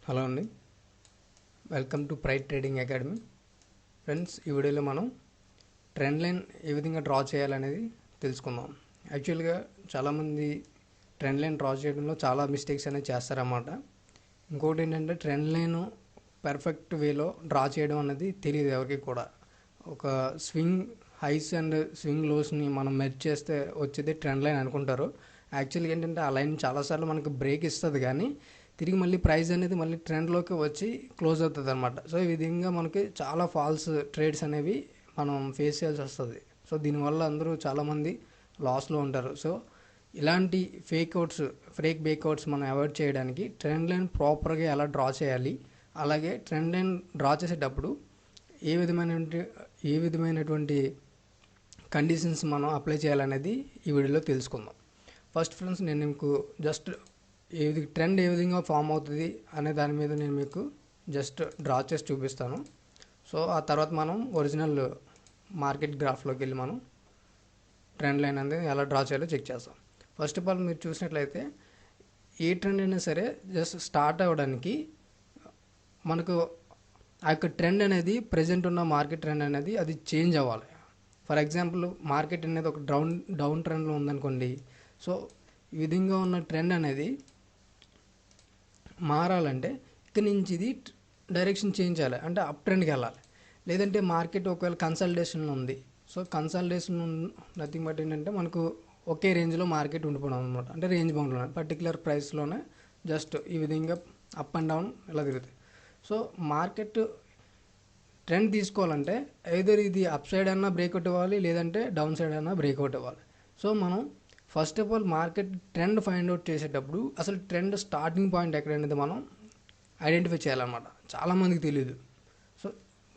Hello అండి, welcome to pride Trading academy. Friends, ఈ వీడియోలో మనం ట్రెండ్ లైన్ ఏ విధంగా డ్రా చేయాలనేది తెలుసుకుందాం. యాక్చువల్గా చాలామంది ట్రెండ్ లైన్ డ్రా చేయడంలో చాలా మిస్టేక్స్ అనేవి చేస్తారన్నమాట. ఇంకోటి ఏంటంటే ట్రెండ్ లైన్ పర్ఫెక్ట్ వేలో డ్రా చేయడం అనేది తెలియదు ఎవరికి కూడా. ఒక స్వింగ్ హైస్ అండ్ స్వింగ్ లోస్ని మనం మెర్జ్ చేస్తే వచ్చేది ట్రెండ్ లైన్ అనుకుంటారు. యాక్చువల్గా ఏంటంటే ఆ లైన్ చాలాసార్లు మనకు బ్రేక్ ఇస్తుంది, కానీ తిరిగి మళ్ళీ ప్రైస్ అనేది మళ్ళీ ట్రెండ్లోకి వచ్చి క్లోజ్ అవుతుంది అనమాట. సో ఈ విధంగా మనకి చాలా ఫాల్స్ ట్రేడ్స్ అనేవి మనం ఫేస్ చేయాల్సి వస్తుంది. సో దీనివల్ల అందరూ చాలామంది లాస్లో ఉంటారు. సో ఇలాంటి ఫేక్ బ్రేక్అవుట్స్ మనం అవాయిడ్ చేయడానికి ట్రెండ్ లైన్ ప్రాపర్గా ఎలా డ్రా చేయాలి, అలాగే ట్రెండ్ లైన్ డ్రా చేసేటప్పుడు ఏ విధమైనటువంటి కండిషన్స్ మనం అప్లై చేయాలనేది ఈ వీడియోలో తెలుసుకుందాం. ఫస్ట్ ఫ్రెండ్స్, నేను మీకు జస్ట్ ట్రెండ్ ఏ విధంగా ఫామ్ అవుతుంది అనే దాని మీద నేను మీకు జస్ట్ డ్రా చేసి చూపిస్తాను. సో ఆ తర్వాత మనం ఒరిజినల్ మార్కెట్ గ్రాఫ్లోకి వెళ్ళి మనం ట్రెండ్ లైన్ అనేది ఎలా డ్రా చేయాలో చెక్ చేస్తాం. ఫస్ట్ ఆఫ్ ఆల్ మీరు చూసినట్లయితే ఏ ట్రెండ్ అయినా సరే జస్ట్ స్టార్ట్ అవ్వడానికి మనకు ఆ యొక్క ట్రెండ్ అనేది ప్రజెంట్ ఉన్న మార్కెట్ ట్రెండ్ అనేది అది చేంజ్ అవ్వాలి. ఫర్ ఎగ్జాంపుల్, మార్కెట్ అనేది ఒక డౌన్ ట్రెండ్లో ఉందనుకోండి. సో ఈ విధంగా ఉన్న ట్రెండ్ అనేది మారాలంటే ఇక్కడ నుంచి ఇది డైరెక్షన్ చేంజ్ చేయాలి, అంటే అప్ ట్రెండ్కి వెళ్ళాలి. లేదంటే మార్కెట్ ఒకవేళ కన్సల్టేషన్లో ఉంది. సో కన్సల్టేషన్ నథింగ్ బట్ ఏంటంటే మనకు ఒకే రేంజ్లో మార్కెట్ ఉండిపోవడం అనమాట. అంటే రేంజ్ బౌండ్లోనే పర్టికులర్ ప్రైస్లోనే జస్ట్ ఈ విధంగా అప్ అండ్ డౌన్ ఇలా తిరుగుతాయి. సో మార్కెట్ ట్రెండ్ తీసుకోవాలంటే ఐదర్ ఇది అప్ సైడ్ అన్నా బ్రేక్అవుట్ ఇవ్వాలి, లేదంటే డౌన్ సైడ్ అన్నా బ్రేక్అవుట్ ఇవ్వాలి. సో మనం first of all market trend find out చేసేటప్పుడు అసలు ట్రెండ్ స్టార్టింగ్ పాయింట్ ఎక్కడనేది మనం ఐడెంటిఫై చేయాలన్నమాట. చాలామందికి తెలియదు. సో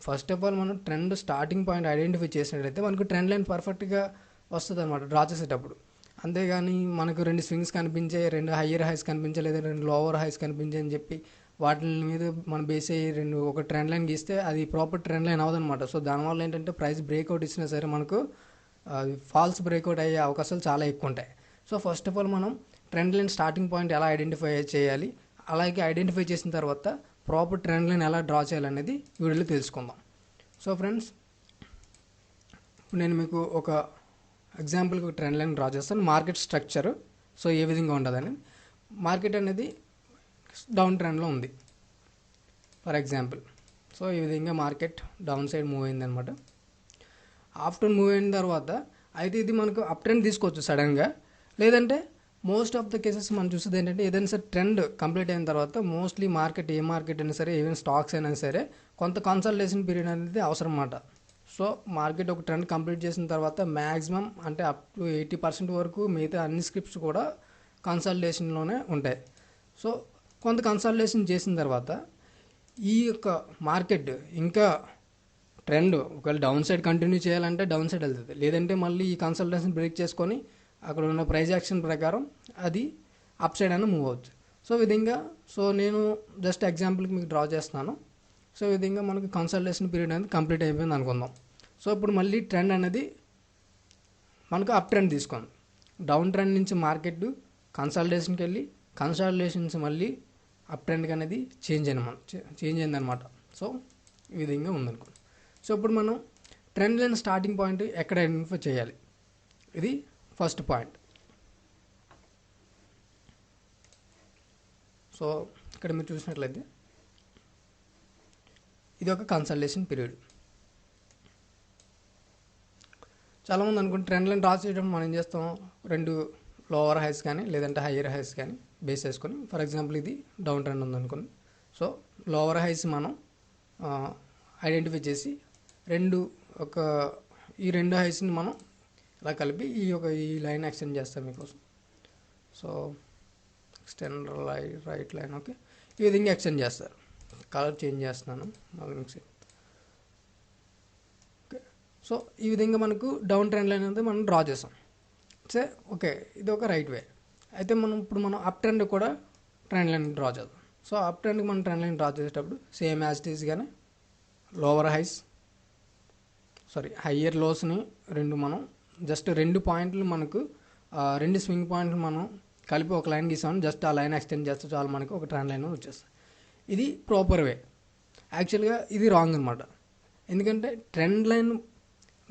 ఫస్ట్ ఆఫ్ ఆల్ మనం ట్రెండ్ స్టార్టింగ్ పాయింట్ ఐడెంటిఫై చేసినట్లయితే మనకు ట్రెండ్ లైన్ పర్ఫెక్ట్గా వస్తుంది అనమాట డ్రా చేసేటప్పుడు. అంతేగాని మనకు రెండు స్వింగ్స్ కనిపించే, రెండు హయ్యర్ హైస్ కనిపించే, లేదా రెండు లోవర్ హైస్ కనిపించే అని చెప్పి వాటి మీద మనం బేస్ అయ్యి ఒక ట్రెండ్ లైన్ గీస్తే అది ప్రాపర్ ట్రెండ్ లైన్ అవ్వదన్నమాట. సో దానివల్ల ఏంటంటే ప్రైస్ బ్రేక్అవుట్ ఇచ్చినా సరే మనకు ఫాల్స్ బ్రేక్అవుట్ అయ్యే అవకాశాలు చాలా ఎక్కువ ఉంటాయి. సో ఫస్ట్ ఆఫ్ ఆల్ మనం ట్రెండ్ లైన్ స్టార్టింగ్ పాయింట్ ఎలా ఐడెంటిఫై చేయాలి, అలాగే ఐడెంటిఫై చేసిన తర్వాత ప్రాపర్ ట్రెండ్ లైన్ ఎలా డ్రా చేయాలనేది వీడియోలో తెలుసుకుందాం. సో ఫ్రెండ్స్, ఇప్పుడు నేను మీకు ఒక ఎగ్జాంపుల్కి ట్రెండ్ లైన్ డ్రా చేస్తాను. మార్కెట్ స్ట్రక్చర్ సో ఏ విధంగా ఉంటుందని. మార్కెట్ అనేది డౌన్ ట్రెండ్లో ఉంది ఫర్ ఎగ్జాంపుల్. సో ఈ విధంగా మార్కెట్ డౌన్ సైడ్ మూవ్ అయిందనమాట. ఆఫ్టర్ మూవ్ అయిన తర్వాత అయితే ఇది మనకు అప్ ట్రెండ్ తీసుకోవచ్చు సడన్గా, లేదంటే మోస్ట్ ఆఫ్ ద కేసెస్ మనం చూసేది ఏంటంటే ఏదైనా సరే ట్రెండ్ కంప్లీట్ అయిన తర్వాత మోస్ట్లీ మార్కెట్ అయినా సరే, ఈవెన్ స్టాక్స్ అయినా సరే కొంత కన్సల్టేషన్ పీరియడ్ అనేది అవసరం అన్నమాట. సో మార్కెట్ ఒక ట్రెండ్ కంప్లీట్ చేసిన తర్వాత మ్యాక్సిమం అంటే అప్ టు 80% వరకు మిగతా అన్ని స్క్రిప్ట్స్ కూడా కన్సల్టేషన్లోనే ఉంటాయి. సో కొంత కన్సల్టేషన్ చేసిన తర్వాత ఈ యొక్క మార్కెట్ ఇంకా ట్రెండ్ ఒకవేళ డౌన్ సైడ్ కంటిన్యూ చేయాలంటే డౌన్ సైడ్ వెళ్తుంది, లేదంటే మళ్ళీ ఈ కన్సల్టేషన్ బ్రేక్ చేసుకొని అక్కడ ఉన్న ప్రైస్ యాక్షన్ ప్రకారం అది అప్ సైడ్ అని మూవ్ అవుతుంది. సో విధంగా నేను జస్ట్ ఎగ్జాంపుల్కి మీకు డ్రా చేస్తున్నాను. సో ఈ విధంగా మనకు కన్సల్టేషన్ పీరియడ్ అనేది కంప్లీట్ అయిపోయింది అనుకుందాం. సో ఇప్పుడు మళ్ళీ ట్రెండ్ అనేది మనకు అప్ ట్రెండ్ తీసుకోండి. డౌన్ ట్రెండ్ నుంచి మార్కెట్ కన్సల్టేషన్కి వెళ్ళి కన్సల్టేషన్స్ మళ్ళీ అప్ ట్రెండ్కి అనేది చేంజ్ అయిందనమాట. సో ఈ విధంగా ఉందనుకోండి. సో ఇప్పుడు మనం ట్రెండ్ లైన్ స్టార్టింగ్ పాయింట్ ఎక్కడ ఐడెంటిఫై చేయాలి, ఇది ఫస్ట్ పాయింట్. సో ఇక్కడ మీరు చూసినట్లయితే ఇది ఒక కన్సల్టేషన్ పీరియడ్. చాలామంది అనుకుంటే ట్రెండ్ లైన్ డ్రా చేయడం మనం ఏం చేస్తాం, రెండు లోవర్ హైస్ కానీ లేదంటే హయ్యర్ హైస్ కానీ బేస్ చేసుకొని, ఫర్ ఎగ్జాంపుల్ ఇది డౌన్ ట్రెండ్ ఉందనుకోండి. సో లోవర్ హైస్ మనం ఐడెంటిఫై చేసి ఈ రెండు హైస్ని మనం ఇలా కలిపి ఈ లైన్ ఎక్స్టెండ్ చేస్తాం మీకోసం. So extend right line, okay, ఈ విధంగా ఎక్స్టెండ్ చేస్తారు. కలర్ చేంజ్ చేస్తున్నాను ఓకే. సో ఈ విధంగా మనకు డౌన్ ట్రెండ్ లైన్ అనేది మనం డ్రా చేస్తాం. సే ఓకే, ఇది ఒక రైట్ వే. అయితే ఇప్పుడు మనం అప్ ట్రెండ్ కూడా ట్రెండ్ లైన్ డ్రా చేద్దాం. సో అప్ ట్రెండ్కి మనం ట్రెండ్ లైన్ డ్రా చేసేటప్పుడు సేమ్ యాజ్ ఇట్ ఈస్ గానే లోవర్ హైస్ హయ్యర్ లోస్ని మనం జస్ట్ రెండు పాయింట్లు మనకు రెండు స్వింగ్ పాయింట్లు మనం కలిపి ఒక లైన్ గీసామని జస్ట్ ఆ లైన్ ఎక్స్టెండ్ చేస్తే చాలు మనకు ఒక ట్రెండ్ లైన్ వచ్చేస్తుంది. ఇది ప్రాపర్ వే. యాక్చువల్గా ఇది రాంగ్ అనమాట. ఎందుకంటే ట్రెండ్ లైన్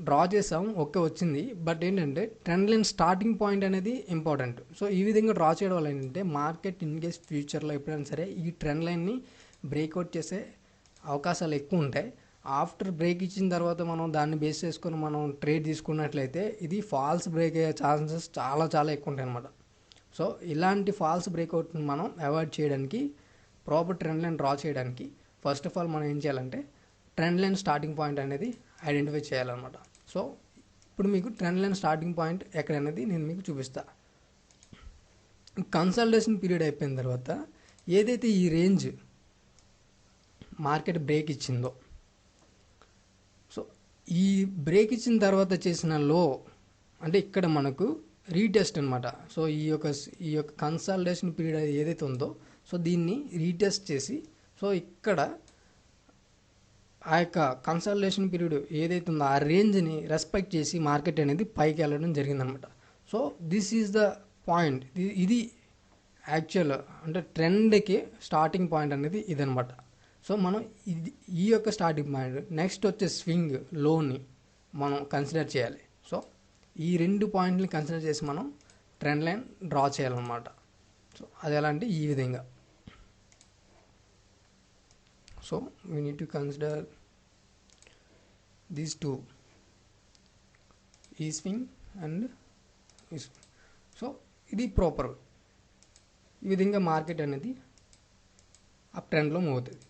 డ్రా చేసాం, ఓకే వచ్చింది, బట్ ఏంటంటే ట్రెండ్ లైన్ స్టార్టింగ్ పాయింట్ అనేది ఇంపార్టెంట్. సో ఈ విధంగా డ్రా చేయడం వల్ల ఏంటంటే మార్కెట్ ఇన్ కేస్ ఫ్యూచర్లో ఎప్పుడైనా సరే ఈ ట్రెండ్ లైన్ని బ్రేక్అవుట్ చేసే అవకాశాలు ఎక్కువ ఉంటాయి. ఆఫ్టర్ బ్రేక్ ఇచ్చిన తర్వాత మనం దాన్ని బేస్ చేసుకొని మనం ట్రేడ్ తీసుకున్నట్లయితే ఇది ఫాల్స్ బ్రేక్ అయ్యే ఛాన్సెస్ చాలా చాలా ఎక్కువ ఉంటాయి అన్నమాట. సో ఇలాంటి ఫాల్స్ బ్రేక్అవుట్ని మనం అవాయిడ్ చేయడానికి, ప్రాపర్ ట్రెండ్ లైన్ డ్రా చేయడానికి ఫస్ట్ ఆఫ్ ఆల్ మనం ఏం చేయాలంటే ట్రెండ్ లైన్ స్టార్టింగ్ పాయింట్ అనేది ఐడెంటిఫై చేయాలన్నమాట. సో ఇప్పుడు మీకు ట్రెండ్ లైన్ స్టార్టింగ్ పాయింట్ ఎక్కడనేది నేను మీకు చూపిస్తా. కన్సల్టేషన్ పీరియడ్ అయిపోయిన తర్వాత ఏదైతే ఈ రేంజ్ మార్కెట్ బ్రేక్ ఇచ్చిందో, సో ఈ బ్రేక్ ఇచ్చిన తర్వాత చేసిన లో అంటే ఇక్కడ మనకు రీటెస్ట్ అనమాట. సో ఈ యొక్క కన్సల్టేషన్ పీరియడ్ ఏదైతే ఉందో సో దీన్ని రీటెస్ట్ చేసి, సో ఇక్కడ ఆ యొక్క కన్సల్టేషన్ పీరియడ్ ఏదైతే ఉందో ఆ రేంజ్ని రెస్పెక్ట్ చేసి మార్కెట్ అనేది పైకి వెళ్ళడం జరిగిందనమాట. So this is the point. ఇది యాక్చువల్ అంటే ట్రెండ్కి స్టార్టింగ్ పాయింట్ అనేది ఇదనమాట. సో మనం ఈ యొక్క స్టార్టింగ్ పాయింట్ నెక్స్ట్ వచ్చే స్వింగ్ లోని మనం కన్సిడర్ చేయాలి. సో ఈ రెండు పాయింట్ని కన్సిడర్ చేసి మనం ట్రెండ్ లైన్ డ్రా చేయాలన్నమాట. సో అది ఎలా అంటే ఈ విధంగా. So we need to consider these two, ఈ స్వింగ్ అండ్ ఈ స్వింగ్. సో ఇది ప్రాపర్. ఈ విధంగా మార్కెట్ అనేది అప్ ట్రెండ్లో మూవ్ అవుతుంది.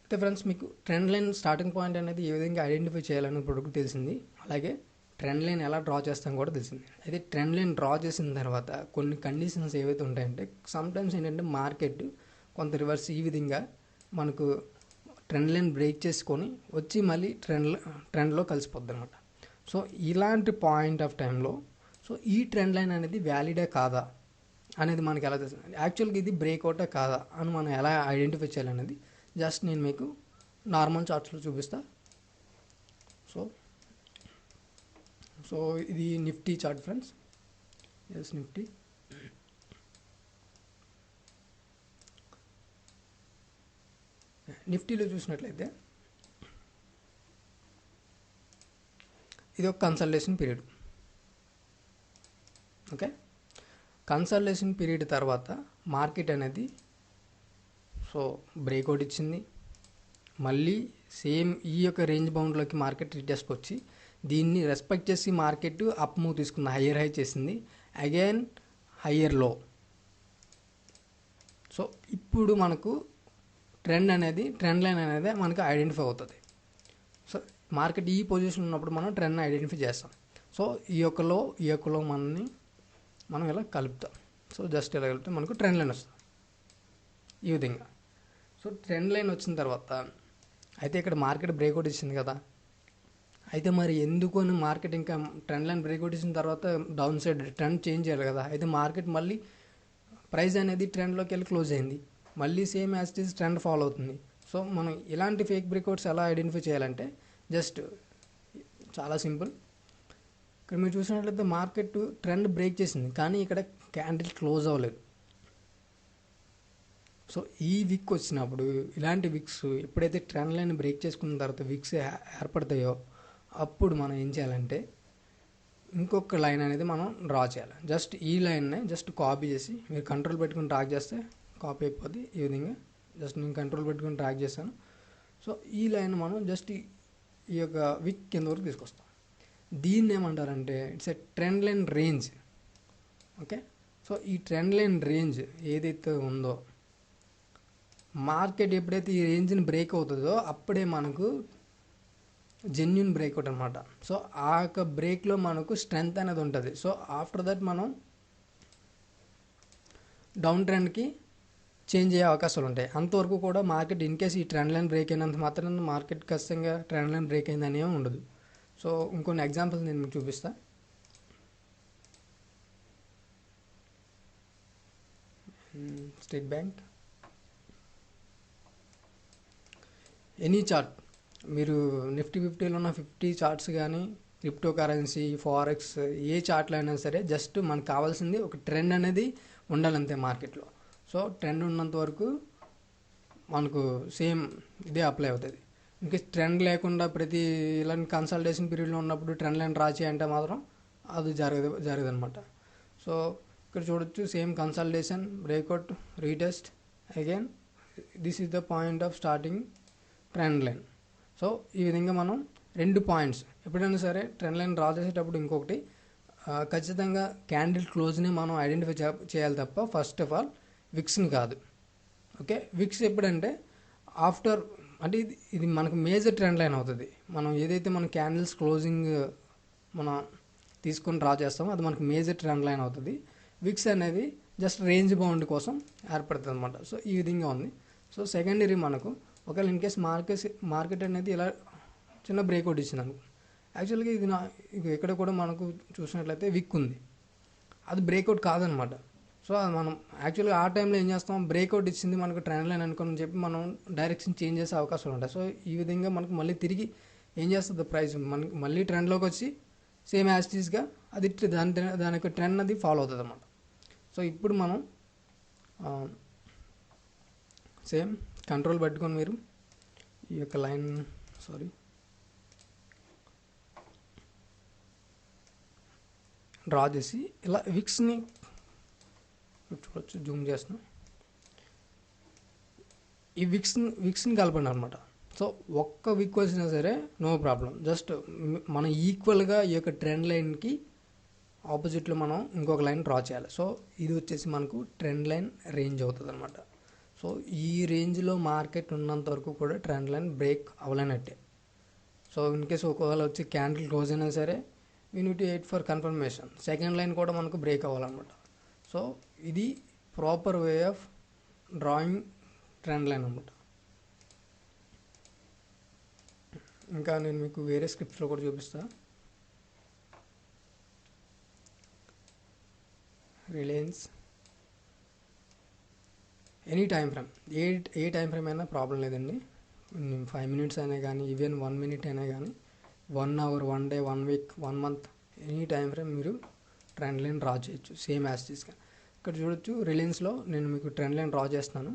అయితే ఫ్రెండ్స్ మీకు ట్రెండ్ లైన్ స్టార్టింగ్ పాయింట్ అనేది ఏ విధంగా ఐడెంటిఫై చేయాలని ఇప్పుడు తెలిసింది. అలాగే ట్రెండ్ లైన్ ఎలా డ్రా చేస్తాం కూడా తెలిసింది. అయితే ట్రెండ్ లైన్ డ్రా చేసిన తర్వాత కొన్ని కండిషన్స్ ఏవైతే ఉంటాయంటే సమ్టైమ్స్ ఏంటంటే మార్కెట్ కొంత రివర్స్ ఈ విధంగా మనకు ట్రెండ్ లైన్ బ్రేక్ చేసుకొని వచ్చి మళ్ళీ ట్రెండ్లో కలిసిపోద్ది అనమాట. సో ఇలాంటి పాయింట్ ఆఫ్ టైంలో సో ఈ ట్రెండ్ లైన్ అనేది వ్యాలిడే కాదా అనేది మనకి ఎలా తెలుస్తుంది, యాక్చువల్గా ఇది బ్రేక్అవుటే కాదా అని మనం ఎలా ఐడెంటిఫై చేయాలనేది జస్ట్ నేను మీకు నార్మల్ చార్ట్స్లో చూపిస్తా. సో ఇది Nifty chart friends. Yes Nifty. నిఫ్టీలో చూసినట్లయితే ఇది ఒక consultation period. Okay, consultation period తర్వాత మార్కెట్ అనేది సో బ్రేక్అవుట్ ఇచ్చింది. మళ్ళీ సేమ్ ఈ యొక్క రేంజ్ బౌండ్లోకి మార్కెట్ రీటెస్ట్కి వచ్చి దీన్ని రెస్పెక్ట్ చేసి మార్కెట్ అప్ మూవ్ తీసుకుంది, హయ్యర్ హై చేసింది, అగైన్ హయ్యర్ లో. సో ఇప్పుడు మనకు ట్రెండ్ లైన్ అనేది మనకు ఐడెంటిఫై అవుతుంది. సో మార్కెట్ ఈ పొజిషన్ ఉన్నప్పుడు మనం ట్రెండ్ని ఐడెంటిఫై చేస్తాం. సో ఈ యొక్క లో మనం ఇలా కలుపుతాం. సో జస్ట్ ఇలా కలిపితే మనకు ట్రెండ్ లైన్ వస్తుంది ఈ విధంగా. సో ట్రెండ్ లైన్ వచ్చిన తర్వాత అయితే ఇక్కడ మార్కెట్ బ్రేక్అవుట్ ఇచ్చింది కదా, అయితే మరి ఎందుకు అని మార్కెట్ ఇంకా ట్రెండ్ లైన్ బ్రేక్అవుట్ ఇచ్చిన తర్వాత డౌన్ సైడ్ ట్రెండ్ చేంజ్ చేయాలి కదా. అయితే మార్కెట్ మళ్ళీ ప్రైస్ అనేది ట్రెండ్లోకి వెళ్ళి క్లోజ్ అయింది, మళ్ళీ same as it is trend follow అవుతుంది. సో మనం ఇలాంటి ఫేక్ బ్రేక్అవుట్స్ ఎలా ఐడెంటిఫై చేయాలంటే జస్ట్ చాలా సింపుల్. ఇక్కడ మీరు చూసినట్లయితే మార్కెట్ ట్రెండ్ బ్రేక్ చేసింది కానీ ఇక్కడ క్యాండిల్ క్లోజ్ అవ్వలేదు. సో ఈ విక్ వచ్చినప్పుడు ఇలాంటి విక్స్ ఎప్పుడైతే ట్రెండ్ లైన్ బ్రేక్ చేసుకున్న తర్వాత విక్స్ ఏర్పడతాయో అప్పుడు మనం ఏం చేయాలంటే ఇంకొక లైన్ అనేది మనం డ్రా చేయాలి. జస్ట్ ఈ లైన్ని జస్ట్ కాపీ చేసి మీరు కంట్రోల్ పెట్టుకుని ట్రాక్ చేస్తే కాపీ అయిపోద్ది. ఈ విధంగా జస్ట్ నేను కంట్రోల్ పెట్టుకుని ట్రాక్ చేశాను. సో ఈ లైన్ మనం జస్ట్ ఈ యొక్క విక్ కింద వరకు తీసుకొస్తాం. దీన్ని ఏమంటారంటే it's a trend line range. Okay, so ఈ ట్రెండ్ లైన్ రేంజ్ ఏదైతే ఉందో మార్కెట్ ఎప్పుడైతే ఈ రేంజ్ని బ్రేక్ అవుతుందో అప్పుడే మనకు జెన్యున్ బ్రేక్అవుట్ అనమాట. సో ఆ యొక్క బ్రేక్లో మనకు స్ట్రెంగ్త్ అనేది ఉంటుంది. సో ఆఫ్టర్ దట్ మనం డౌన్ ట్రెండ్కి చేంజ్ అయ్యే అవకాశాలు ఉంటాయి. అంతవరకు కూడా మార్కెట్ ఇన్ కేస్ ఈ ట్రెండ్ లైన్ బ్రేక్ అయినంత మాత్రం మార్కెట్ ఖచ్చితంగా ట్రెండ్ లైన్ బ్రేక్ అయిందని ఏమి ఉండదు. సో ఇంకొన్ని ఎగ్జాంపుల్స్ నేను మీకు చూపిస్తా. స్టేట్ బ్యాంక్, ఎనీ చార్ట్ మీరు నిఫ్టీ 50లో ఉన్న 50 చార్ట్స్ కానీ క్రిప్టో కరెన్సీ, ఫారెక్స్, ఏ చార్ట్లో అయినా సరే జస్ట్ మనకు కావాల్సింది ఒక ట్రెండ్ అనేది ఉండాలంతే మార్కెట్లో. సో ట్రెండ్ ఉన్నంత వరకు మనకు సేమ్ ఇదే అప్లై అవుతుంది. ఇంకా ట్రెండ్ లేకుండా ప్రతి ఇలాంటి కన్సల్టేషన్ పీరియడ్లో ఉన్నప్పుడు ట్రెండ్ లైన్ డ్రా చేయంటే మాత్రం అది జరగదనమాట. సో ఇక్కడ చూడొచ్చు, same consultation, breakout, retest, again this is the point of starting trend line. So ఈ విధంగా మనం 2 పాయింట్స్ ఎప్పుడైనా సరే ట్రెండ్ లైన్ డ్రా చేసేటప్పుడు ఇంకొకటి ఖచ్చితంగా క్యాండిల్ క్లోజ్ని మనం ఐడెంటిఫై చేయాలి తప్ప ఫస్ట్ ఆఫ్ ఆల్ విక్స్ని కాదు. ఓకే, విక్స్ ఎప్పుడంటే ఆఫ్టర్ అంటే ఇది మనకు మేజర్ ట్రెండ్ లైన్ అవుతుంది. మనం ఏదైతే మన క్యాండిల్స్ క్లోజింగ్ మనం తీసుకొని డ్రా చేస్తామో అది మనకు మేజర్ ట్రెండ్ లైన్ అవుతుంది. విక్స్ అనేది జస్ట్ రేంజ్ బౌండ్ కోసం ఏర్పడుతుంది అనమాట. సో ఈ విధంగా ఉంది. సో సెకండరీ మనకు ఒకవేళ ఇన్ కేస్ మార్కెట్ అనేది ఇలా చిన్న బ్రేక్అవుట్ ఇచ్చింది అనుకో, యాక్చువల్గా ఇది ఇక్కడ కూడా మనకు చూసినట్లయితే విక్ ఉంది, అది బ్రేక్అవుట్ కాదనమాట. సో అది మనం యాక్చువల్గా ఆ టైంలో ఏం చేస్తాం, బ్రేక్అవుట్ ఇచ్చింది మనకు ట్రెండ్ లైన్ అనుకుని చెప్పి మనం డైరెక్షన్ చేంజ్ చేసే అవకాశాలు ఉంటాయి. సో ఈ విధంగా మనకు మళ్ళీ తిరిగి ఏం చేస్తుంది, ప్రైస్ మనకి మళ్ళీ ట్రెండ్లోకి వచ్చి సేమ్ యాస్టీస్గా అది దాని యొక్క ట్రెండ్ అది ఫాలో అవుతుంది అన్నమాట. సో ఇప్పుడు మనం సేమ్ కంట్రోల్ పెట్టుకొని మీరు ఈ యొక్క లైన్ డ్రా చేసి ఇలా విక్స్ని చూడొచ్చు, జూమ్ చేస్తున్నాం, ఈ విక్స్ని కలపండి అనమాట. సో ఒక్క విక్ వచ్చినా సరే నో ప్రాబ్లం, జస్ట్ మనం ఈక్వల్గా ఈ యొక్క ట్రెండ్ లైన్కి ఆపోజిట్లో మనం ఇంకొక లైన్ డ్రా చేయాలి. సో ఇది వచ్చేసి మనకు ట్రెండ్ లైన్ రేంజ్ అవుతుంది అనమాట. సో ఈ రేంజ్లో మార్కెట్ ఉన్నంత వరకు కూడా ట్రెండ్ లైన్ బ్రేక్ అవ్వలేనట్టే. సో ఇన్ కేసు ఒకవేళ వచ్చి క్యాండిల్ క్లోజ్ అయినా సరే we need to wait for confirmation, second line కూడా మనకు బ్రేక్ అవ్వాలన్నమాట. సో ఇది proper way of drawing trend line అనమాట. ఇంకా నేను మీకు వేరే స్క్రిప్ట్స్లో కూడా చూపిస్తా. రిలయన్స్ ఎనీ టైం ఫ్రేమ్, ఏ టైం ఫ్రేమ్ అయినా ప్రాబ్లం లేదండి. 5 minutes అయినా కానీ, ఈవెన్ 1 minute అయినా కానీ, 1 hour, 1 day, 1 week, 1 month, any time frame మీరు ట్రెండ్ లైన్ డ్రా చేయొచ్చు సేమ్ యాస్టీస్గా. ఇక్కడ చూడొచ్చు, రిలయన్స్లో నేను మీకు ట్రెండ్ లైన్ డ్రా చేస్తాను.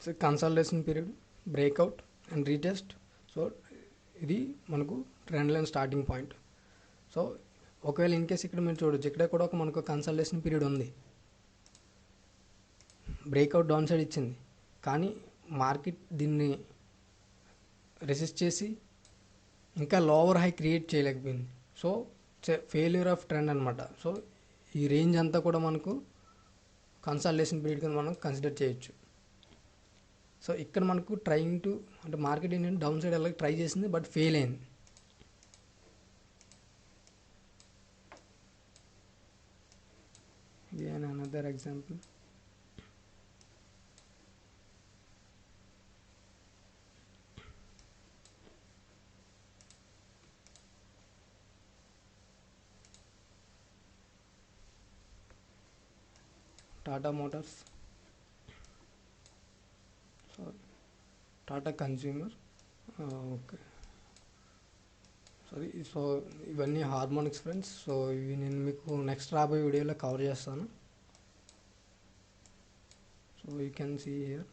So consultation period, breakout and retest. So ఇది మనకు trend line starting point. So ఒకవేళ ఇన్ కేస్ ఇక్కడ మీరు చూడొచ్చు, ఇక్కడ కూడా మనకు కన్సల్టేషన్ పీరియడ్ ఉంది, బ్రేక్అవుట్ డౌన్ సైడ్ ఇచ్చింది, కానీ మార్కెట్ దీన్ని రెసిస్ట్ చేసి ఇంకా లోవర్ హై క్రియేట్ చేయలేకపోయింది. సో ఫెయిల్యూర్ ఆఫ్ ట్రెండ్ అనమాట. సో ఈ రేంజ్ అంతా కూడా మనకు కన్సల్టేషన్ పీరియడ్ కింద మనం కన్సిడర్ చేయొచ్చు. సో ఇక్కడ మనకు ట్రైయింగ్ టు అంటే మార్కెట్ ఏంటంటే డౌన్ సైడ్ వెళ్ళకి ట్రై చేసింది, బట్ ఫెయిల్ అయింది. Again another example. Tata Motors, sorry, Tata Consumer, okay, sorry. So ఇవన్నీ హార్మోనిక్స్ ఫ్రెండ్స్. సో ఇవి నేను మీకు నెక్స్ట్ రాబోయే వీడియోలో కవర్ చేస్తాను. So you can see here.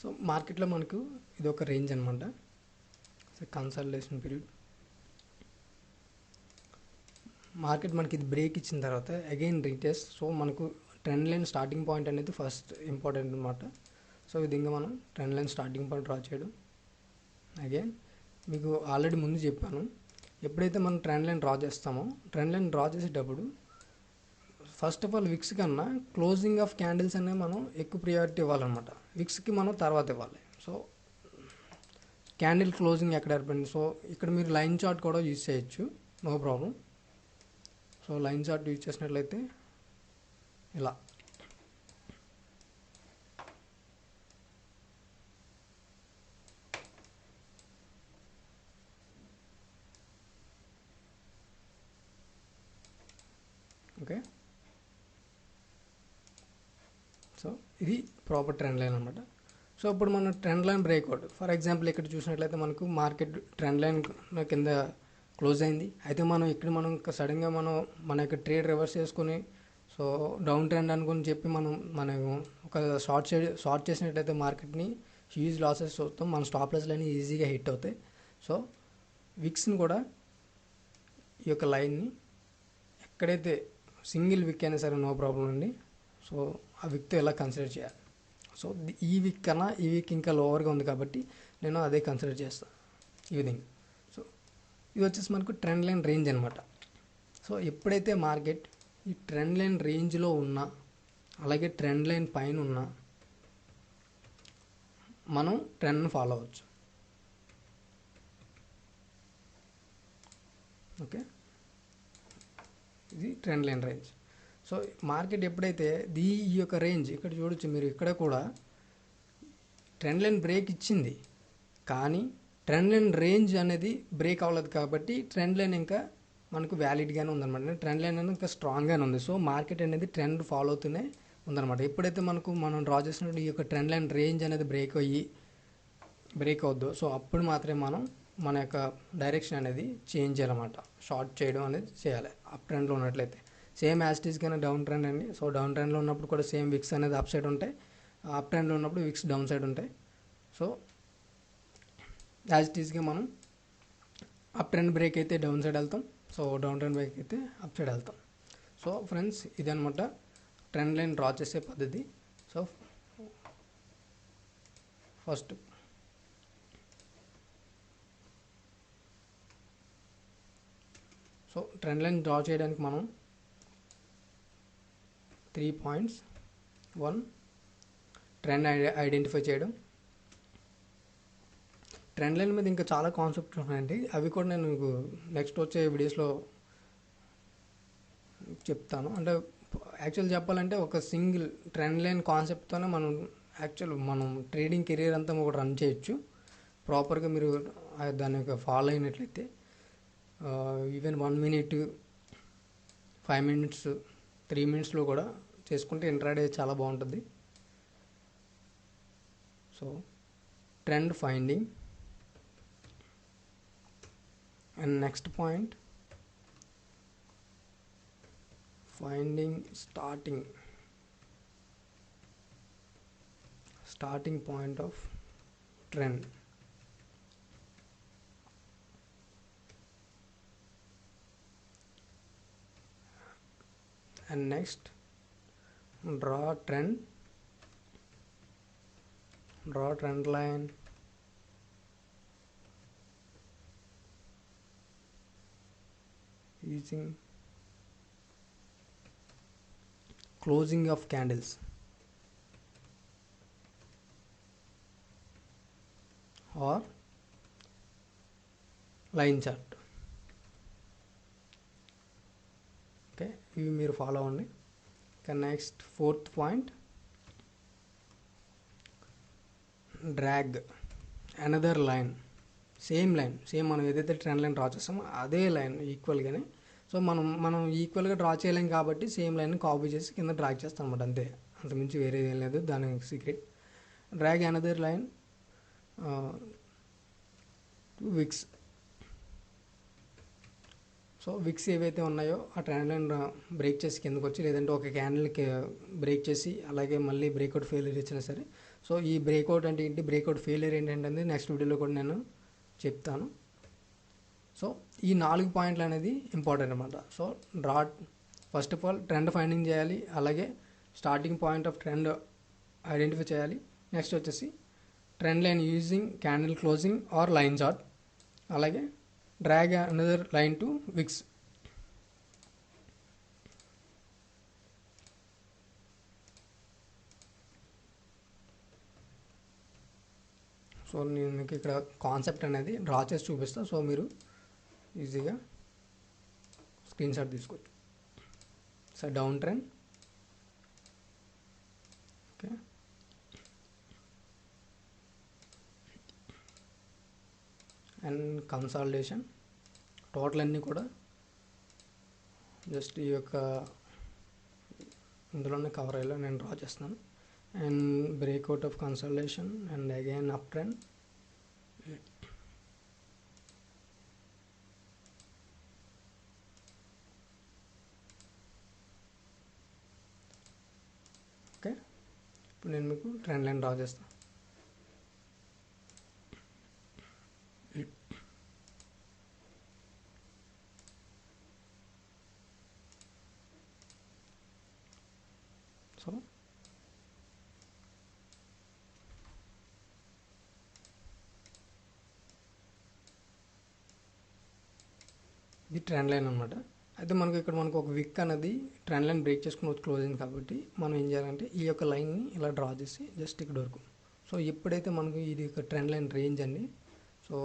So మార్కెట్లో మనకు ఇది ఒక రేంజ్ అనమాట. సో కన్సల్టేషన్ పీరియడ్, మార్కెట్ మనకి ఇది బ్రేక్ ఇచ్చిన తర్వాత అగైన్ రీటెస్ట్. సో మనకు ట్రెండ్ లైన్ స్టార్టింగ్ పాయింట్ అనేది ఫస్ట్ ఇంపార్టెంట్ అనమాట. సో ఈ విధంగా మనం trend line starting point draw చేయడం. అగైన్ మీకు ఆల్రెడీ ముందు చెప్పాను, ఎప్పుడైతే మనం ట్రెండ్ లైన్ డ్రా చేస్తామో ట్రెండ్ లైన్ డ్రా చేసేటప్పుడు ఫస్ట్ ఆఫ్ ఆల్ విక్స్ కన్నా క్లోజింగ్ ఆఫ్ క్యాండిల్స్ అనేవి మనం ఎక్కువ ప్రియారిటీ ఇవ్వాలన్నమాట. విక్స్కి మనం తర్వాత ఇవ్వాలి. సో క్యాండిల్ క్లోజింగ్ ఎక్కడ ఏర్పడింది, సో ఇక్కడ మీరు లైన్ చార్ట్ కూడా యూజ్ చేయొచ్చు, no problem. So line chart use చేసినట్లయితే ఇలా ఓకే. సో ఇది ప్రాపర్ ట్రెండ్ లైన్ అనమాట. సో ఇప్పుడు మనం trend line breakout, for example ఇక్కడ చూసినట్లయితే మనకు మార్కెట్ ట్రెండ్ లైన్ కింద క్లోజ్ అయింది. అయితే మనం ఇక్కడ మనం సడన్గా మన యొక్క ట్రేడ్ రివర్స్ చేసుకొని సో డౌన్ ట్రెండ్ అనుకుని చెప్పి మనం ఒక షార్ట్ చేసినట్లయితే మార్కెట్ని హ్యూజ్ లాసెస్ చూస్తాం, మన స్టాప్ లాస్లని ఈజీగా హిట్ అవుతాయి. సో విక్స్ని కూడా ఈ యొక్క లైన్ని ఎక్కడైతే సింగిల్ విక్ అయినా సరే నో ప్రాబ్లం అండి. సో ఆ విక్తో ఎలా కన్సిడర్ చేయాలి. సో ఈ వీక్ కన్నా ఈ వీక్ ఇంకా లోవర్గా ఉంది కాబట్టి నేను అదే కన్సిడర్ చేస్తాను ఈ విధంగా. సో ఇది వచ్చేసి మనకు ట్రెండ్ లైన్ రేంజ్ అనమాట. సో ఎప్పుడైతే మార్కెట్ ఈ ట్రెండ్ లైన్ రేంజ్లో ఉన్నా అలాగే ట్రెండ్ లైన్ పైన ఉన్నా మనం ట్రెండ్ని ఫాలో అవ్వచ్చు. ఓకే, ఇది trend line range. So market ఎప్పుడైతే ఈ యొక్క రేంజ్ ఇక్కడ చూడొచ్చు మీరు, ఇక్కడ కూడా ట్రెండ్ లైన్ బ్రేక్ ఇచ్చింది కానీ ట్రెండ్ లైన్ రేంజ్ అనేది బ్రేక్ అవ్వలేదు కాబట్టి ట్రెండ్ లైన్ ఇంకా మనకు వ్యాలిడ్గానే ఉందన్నమాట. ట్రెండ్ లైన్ అనేది ఇంకా స్ట్రాంగ్గానే ఉంది. సో మార్కెట్ అనేది ట్రెండ్ ఫాలో అవుతూనే ఉందన్నమాట. ఎప్పుడైతే మనం డ్రా చేసినట్టు ఈ యొక్క ట్రెండ్ లైన్ రేంజ్ అనేది బ్రేక్ అవుద్దో సో అప్పుడు మాత్రమే మనం మన యొక్క డైరెక్షన్ అనేది చేంజ్ చేయాలన్నమాట. షార్ట్ చేయడం అనేది చేయాలి అప్ ట్రెండ్లో ఉన్నట్లయితే. సేమ్ యాస్టీస్ కానీ డౌన్ ట్రెండ్ అండి. సో డౌన్ ట్రెండ్లో ఉన్నప్పుడు కూడా సేమ్ విక్స్ అనేది అప్ సైడ్ ఉంటాయి, అప్ ట్రెండ్లో ఉన్నప్పుడు విక్స్ డౌన్ సైడ్ ఉంటాయి. సో యాస్టీస్గా మనం అప్ ట్రెండ్ బ్రేక్ అయితే డౌన్ సైడ్ వెళ్తాం, సో డౌన్ ట్రెండ్ బ్రేక్ అయితే అప్ సైడ్ వెళ్తాం. సో ఫ్రెండ్స్ ఇదనమాట ట్రెండ్ లైన్ డ్రా చేసే పద్ధతి. So first so trend line draw చేయడానికి మనం 3 పాయింట్స్. 1 ట్రెండ్ ఐడెంటిఫై చేయడం. ట్రెండ్ లైన్ మీద ఇంకా చాలా కాన్సెప్ట్స్ ఉన్నాయండి, అవి కూడా నేను మీకు నెక్స్ట్ వచ్చే వీడియోస్లో చెప్తాను. అంటే యాక్చువల్ చెప్పాలంటే ఒక సింగిల్ ట్రెండ్ లైన్ కాన్సెప్ట్తోనే మనం ట్రేడింగ్ కెరీర్ అంతా కూడా రన్ చేయొచ్చు ప్రాపర్గా మీరు దాన్ని ఫాలో అయినట్లయితే. ఈవెన్ 1 మినిట్ 5 మినిట్స్ 3 మినిట్స్లో కూడా చేసుకుంటే ఇంట్రాడే చాలా బాగుంటుంది. So trend finding and next point finding starting point of trend. And next draw trend line using closing of candles or line chart. Okay, ఇవి మీరు ఫాలో అవ్వండి. ఇక next 4th point drag another line. Same మనం ఏదైతే trend line draw చేస్తామో అదే line ఈక్వల్గానే. So మనం ఈక్వల్గా డ్రా చేయలేం కాబట్టి సేమ్ లైన్ కాపీ చేసి కింద డ్రాగ్ చేస్తాం అనమాట, అంతే, అంతకుమించి వేరేది ఏం లేదు, దాని secret. Drag another line to wicks. So wicks ఏవైతే ఉన్నాయో ఆ ట్రెండ్ లైన్ బ్రేక్ చేసి కిందకు వచ్చి, లేదంటే ఒక క్యాండిల్కి బ్రేక్ చేసి అలాగే మళ్ళీ బ్రేక్అవుట్ ఫెయిలియర్ ఇచ్చినా సరే. సో ఈ బ్రేక్అవుట్ అంటే ఏంటి, బ్రేక్అవుట్ ఫెయిలియర్ ఏంటంటే నెక్స్ట్ వీడియోలో కూడా నేను చెప్తాను. సో ఈ 4 పాయింట్లు అనేది ఇంపార్టెంట్ అనమాట. So first of all trend finding చేయాలి, అలాగే starting point of trend identify చేయాలి. నెక్స్ట్ వచ్చేసి trend line using candle closing or line chart, అలాగే drag another line to wicks. So నేను మీకు ఇక్కడ కాన్సెప్ట్ అనేది డ్రా చేసి చూపిస్తాను. సో మీరు ఈజీగా స్క్రీన్ షాట్ తీసుకోవచ్చు. So down trend, okay, and consolidation, total అన్నీ కూడా జస్ట్ ఈ యొక్క ఇందులోనే కవర్ అయ్యేలా నేను డ్రా చేస్తున్నాను. And breakout of consolidation and again up trend, okay. ఇప్పుడు నేను మీకు ట్రెండ్ లైన్ డ్రా చేస్తాను. సో ఇది ట్రెండ్ లైన్ అనమాట. అయితే మనకు ఇక్కడ మనకు ఒక విక్ అనేది ట్రెండ్ లైన్ బ్రేక్ చేసుకుని క్లోజ్ అయింది కాబట్టి మనం ఏం చేయాలంటే ఈ యొక్క లైన్ని ఇలా డ్రా చేసి జస్ట్ ఇక్కడ వరకు. సో ఎప్పుడైతే మనకు ఇది ఒక ట్రెండ్ లైన్ రేంజ్ అండి. సో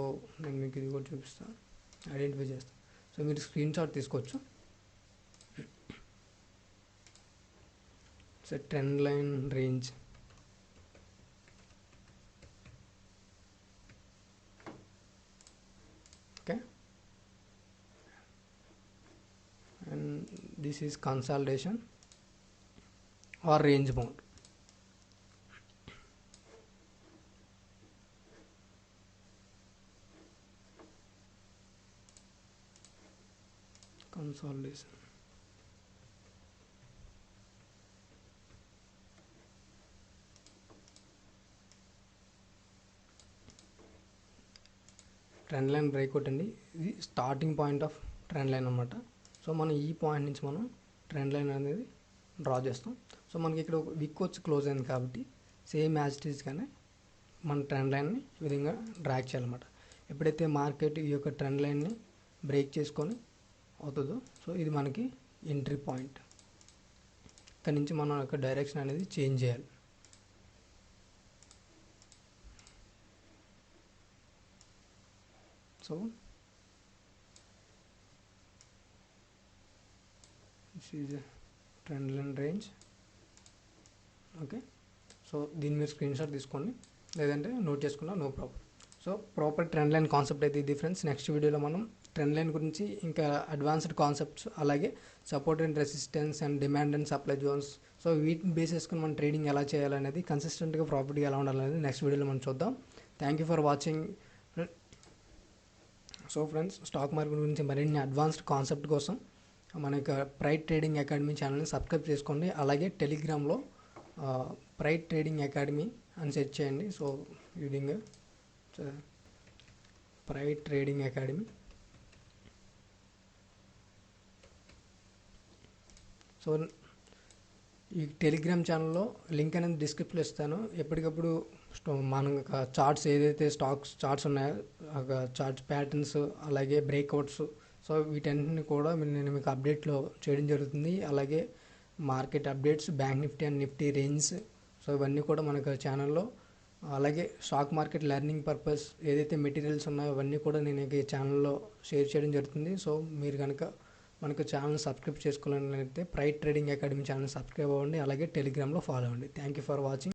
నేను మీకు ఇది కూడా చూపిస్తాను, ఐడెంటిఫై చేస్తాను. సో మీరు స్క్రీన్ షాట్ తీసుకోవచ్చు. So trend line range, okay, and this is consolidation or range bound. Consolidation, trend line breakout అండి. ఇది starting point of trend line అనమాట. సో మనం ఈ పాయింట్ నుంచి మనం ట్రెండ్ లైన్ అనేది డ్రా చేస్తాం. సో మనకి ఇక్కడ ఒక విక్ వచ్చి క్లోజ్ అయింది కాబట్టి సేమ్ యాజ్ ఇట్ ఈస్గానే మన ట్రెండ్ లైన్ని ఈ విధంగా డ్రాగ్ చేయాలన్నమాట. ఎప్పుడైతే మార్కెట్ ఈ యొక్క ట్రెండ్ లైన్ని బ్రేక్ చేసుకొని అవుతుందో, సో ఇది మనకి ఎంట్రీ పాయింట్. ఇక్కడ నుంచి మనం యొక్క డైరెక్షన్ అనేది చేంజ్ చేయాలి. So this is a trend line range, okay. So దీన్ని మీరు స్క్రీన్ షాట్ తీసుకోండి, లేదంటే నోట్ చేసుకున్నా no problem. So proper trend line concept అయితే ఇది ఫ్రెండ్స్. నెక్స్ట్ వీడియోలో మనం ట్రెండ్ లైన్ గురించి ఇంకా అడ్వాన్స్డ్ కాన్సెప్ట్స్, అలాగే support and resistance and demand and supply zones, so వీటిని బేస్ చేసుకుని మనం ట్రేడింగ్ ఎలా చేయాలనేది, కన్సిస్టెంట్గా ప్రాఫిట్గా ఎలా ఉండాలనేది నెక్స్ట్ వీడియోలో మనం చూద్దాం. Thank you for watching. So friends, stock market గురించి మరిన్ని అడ్వాన్స్డ్ కాన్సెప్ట్ కోసం మన యొక్క ప్రైడ్ ట్రేడింగ్ అకాడమీ ఛానల్ని సబ్స్క్రైబ్ చేసుకోండి. అలాగే టెలిగ్రామ్లో ప్రైడ్ ట్రేడింగ్ అకాడమీ అని సెర్చ్ చేయండి. సో ఈ విధంగా ప్రైడ్ ట్రేడింగ్ అకాడమీ. సో ఈ టెలిగ్రామ్ ఛానల్లో లింక్ అనేది డిస్క్రిప్షన్లో ఇస్తాను. ఎప్పటికప్పుడు మనం చార్ట్స్, ఏదైతే స్టాక్స్ చార్ట్స్ ఉన్నాయో చార్ట్స్ ప్యాటర్న్స్, అలాగే బ్రేక్అవుట్స్, సో వీటన్నిటిని కూడా నేను మీకు అప్డేట్లో చేయడం జరుగుతుంది. అలాగే market updates, bank Nifty and Nifty range, so ఇవన్నీ కూడా మనకు ఛానల్లో, అలాగే స్టాక్ మార్కెట్ లెర్నింగ్ పర్పస్ ఏదైతే మెటీరియల్స్ ఉన్నాయో అవన్నీ కూడా నేను ఈ ఛానల్లో షేర్ చేయడం జరుగుతుంది. సో మీరు కనుక మనకు ఛానల్ సబ్స్క్రైబ్ చేసుకోవాలనైతే Pride Trading Academy channel subscribe అవ్వండి. అలాగే టెలిగ్రామ్లో ఫాలో అవ్వండి. Thank you for watching.